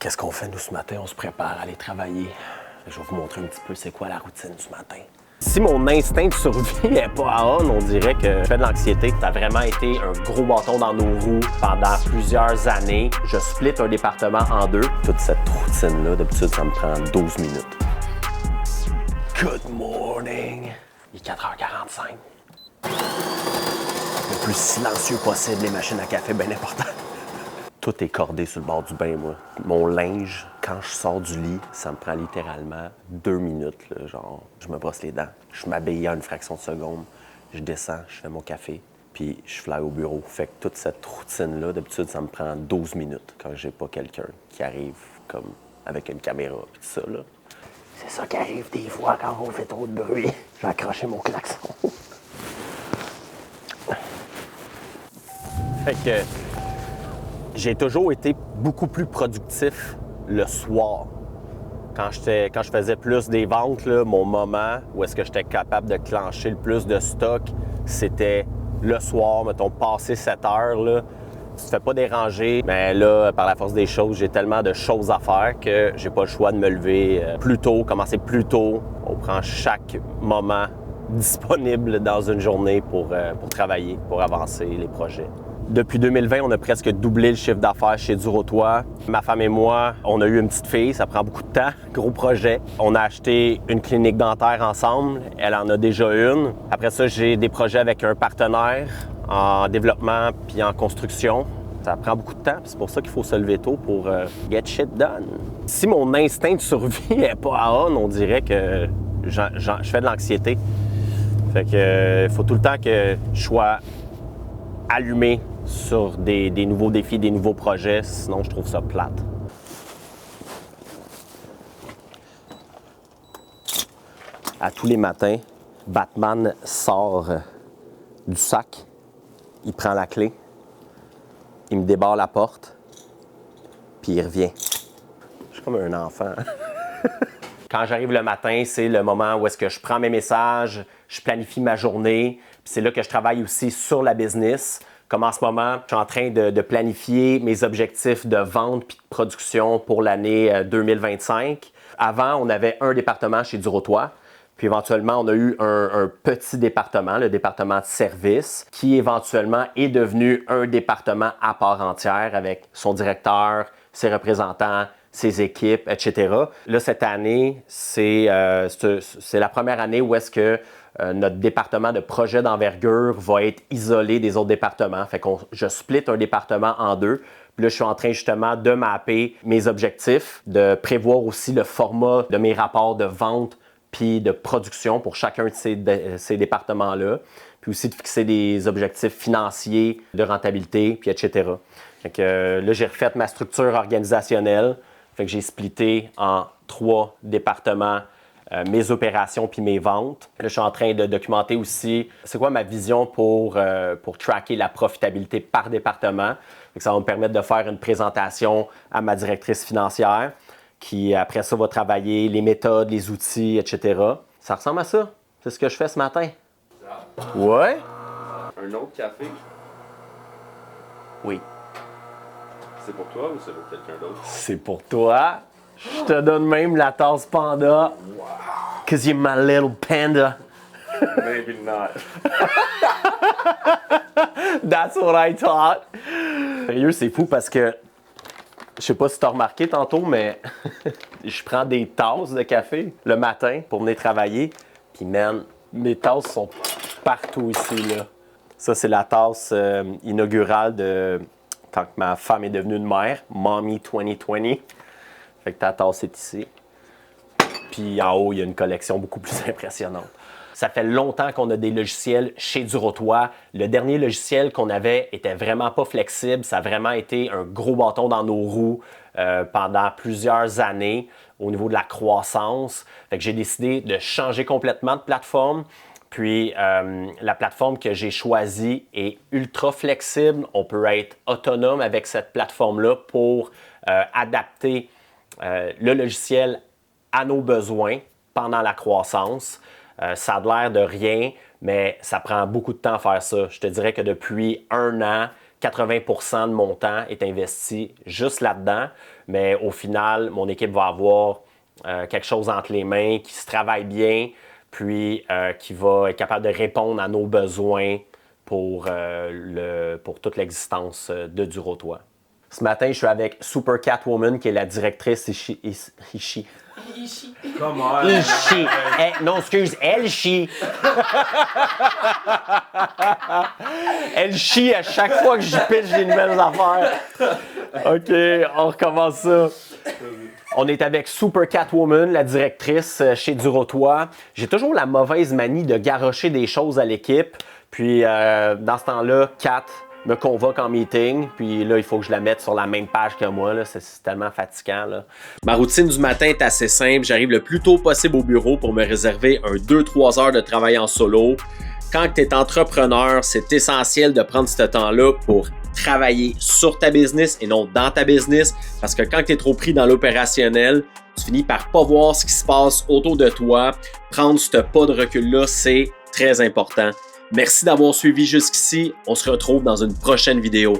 qu'est-ce qu'on fait nous ce matin? On se prépare à aller travailler. Je vais vous montrer un petit peu c'est quoi la routine ce matin. Si mon instinct de survie n'est pas à on, on dirait que je fais de l'anxiété. Ça a vraiment été un gros bâton dans nos roues pendant plusieurs années. Je split un département en deux. Toute cette routine-là, d'habitude, ça me prend 12 minutes. Good morning! Il est 4h45. Le plus silencieux possible, les machines à café, bien important. Tout est cordé sur le bord du bain, moi. Mon linge, quand je sors du lit, ça me prend littéralement 2 minutes. Là, genre, je me brosse les dents, je m'habille en une fraction de seconde, je descends, je fais mon café, puis je fly au bureau. Fait que toute cette routine-là, d'habitude, ça me prend 12 minutes quand j'ai pas quelqu'un qui arrive comme avec une caméra et tout ça, là. C'est ça qui arrive des fois quand on fait trop de bruit. Je vais accrocher mon klaxon. Fait que j'ai toujours été beaucoup plus productif le soir. Quand je faisais plus des ventes, là, mon moment où est-ce que j'étais capable de clencher le plus de stock, c'était le soir, mettons, passé 7 heures. Là, tu te fais pas déranger, mais là, par la force des choses, j'ai tellement de choses à faire que j'ai pas le choix de me lever plus tôt, commencer plus tôt. On prend chaque moment disponible dans une journée pour travailler, pour avancer les projets. Depuis 2020, on a presque doublé le chiffre d'affaires chez Durotois. Ma femme et moi, on a eu une petite fille, ça prend beaucoup de temps, gros projet. On a acheté une clinique dentaire ensemble, elle en a déjà une. Après ça, j'ai des projets avec un partenaire en développement puis en construction. Ça prend beaucoup de temps, c'est pour ça qu'il faut se lever tôt pour get shit done. Si mon instinct de survie n'est pas à on dirait que je fais de l'anxiété. Fait que faut tout le temps que je sois allumé sur des nouveaux défis, des nouveaux projets, sinon je trouve ça plate. À tous les matins, Batman sort du sac, il prend la clé, il me débarre la porte, puis il revient. Je suis comme un enfant. Quand j'arrive le matin, c'est le moment où est-ce que je prends mes messages, je planifie ma journée, puis c'est là que je travaille aussi sur la business. Comme en ce moment, je suis en train de planifier mes objectifs de vente puis de production pour l'année 2025. Avant, on avait un département chez Durotois, puis éventuellement, on a eu un petit département, le département de service, qui éventuellement est devenu un département à part entière avec son directeur, ses représentants, ses équipes, etc. Là, cette année, c'est la première année où est-ce que notre département de projet d'envergure va être isolé des autres départements. Fait que je split un département en deux. Puis là, je suis en train justement de mapper mes objectifs, de prévoir aussi le format de mes rapports de vente puis de production pour chacun de ces départements-là. Puis aussi de fixer des objectifs financiers, de rentabilité, puis etc. Fait que là, j'ai refait ma structure organisationnelle. Fait que j'ai splitté en 3 départements mes opérations puis mes ventes. Là, je suis en train de documenter aussi c'est quoi ma vision pour tracker la profitabilité par département. Fait que ça va me permettre de faire une présentation à ma directrice financière qui, après ça, va travailler les méthodes, les outils, etc. Ça ressemble à ça. C'est ce que je fais ce matin. Ouais? Un autre café? Oui. C'est pour toi ou c'est pour quelqu'un d'autre? C'est pour toi. Je te donne même la tasse panda. Wow! Cause you're my little panda. Maybe not. That's what I thought. Sérieux, c'est fou parce que je sais pas si t'as remarqué tantôt, mais je prends des tasses de café le matin pour venir travailler. Puis man, mes tasses sont partout ici, là. Ça, c'est la tasse inaugurale de quand ma femme est devenue une mère, Mommy 2020. Fait que ta tasse est ici. Puis en haut, il y a une collection beaucoup plus impressionnante. Ça fait longtemps qu'on a des logiciels chez Durotois. Le dernier logiciel qu'on avait était vraiment pas flexible. Ça a vraiment été un gros bâton dans nos roues pendant plusieurs années au niveau de la croissance. Fait que j'ai décidé de changer complètement de plateforme. Puis la plateforme que j'ai choisie est ultra flexible. On peut être autonome avec cette plateforme-là pour adapter le logiciel à nos besoins pendant la croissance. Ça a l'air de rien, mais ça prend beaucoup de temps à faire ça. Je te dirais que depuis 1 an, 80% de mon temps est investi juste là-dedans. Mais au final, mon équipe va avoir quelque chose entre les mains qui se travaille bien, puis qui va être capable de répondre à nos besoins pour toute l'existence de Durotoit. Ce matin, je suis avec Super Catwoman, qui est la directrice Ishi. Comment? Ishi. Non, excuse, elle chie. Elle chie à chaque fois que je pitch des nouvelles affaires. OK, on recommence ça. On est avec Super Catwoman, la directrice chez Durotoit. J'ai toujours la mauvaise manie de garrocher des choses à l'équipe. Puis, dans ce temps-là, Kat me convoque en meeting, puis là, il faut que je la mette sur la même page que moi. Là. C'est tellement fatigant. Là. Ma routine du matin est assez simple. J'arrive le plus tôt possible au bureau pour me réserver un 2-3 heures de travail en solo. Quand tu es entrepreneur, c'est essentiel de prendre ce temps-là pour travailler sur ta business et non dans ta business, parce que quand tu es trop pris dans l'opérationnel, tu finis par pas voir ce qui se passe autour de toi. Prendre ce pas de recul-là, c'est très important. Merci d'avoir suivi jusqu'ici. On se retrouve dans une prochaine vidéo.